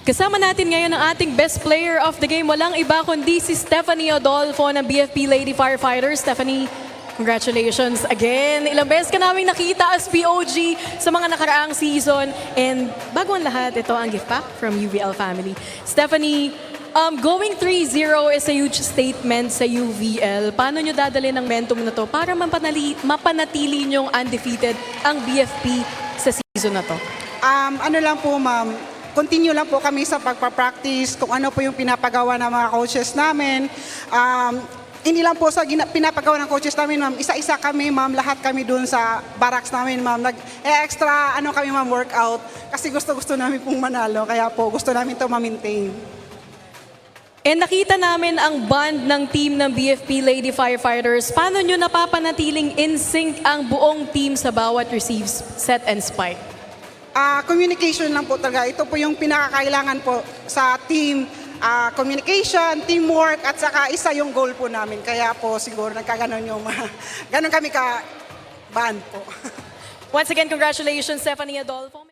Kasama natin ngayon ang ating best player of the game. Walang iba kundi si Stephanie Adolfo ng BFP Lady Firefighters. Stephanie, congratulations again. Ilang beses ka namin nakita as POG sa mga nakaraang season. And bago ang lahat, ito ang gift pack from UVL family. Stephanie, going 3-0 is a huge statement sa UVL. Paano nyo dadali ng momentum na to para mapanatili nyong undefeated ang BFP sa season na to? Ano lang po, ma'am, continue lang po kami sa pagpa-practice kung ano po yung pinapagawa ng mga coaches namin. Hindi lang po sa pinapagawa ng coaches namin, ma'am. Isa-isa kami, ma'am. Lahat kami dun sa barracks namin, ma'am. Extra, kami, ma'am, workout. Kasi gusto-gusto namin pong manalo. Kaya po, gusto namin to ma-maintain. And nakita namin ang bond ng team ng BFP Lady Firefighters. Paano nyo napapanatiling in sync ang buong team sa bawat receives, set and spike? Communication lang po talaga. Ito po yung pinakakailangan po sa team. Communication, teamwork, at saka isa yung goal po namin. Kaya po siguro nagkaganon yung ganon kami ka-band po. Once again, congratulations, Stephanie Adolfo.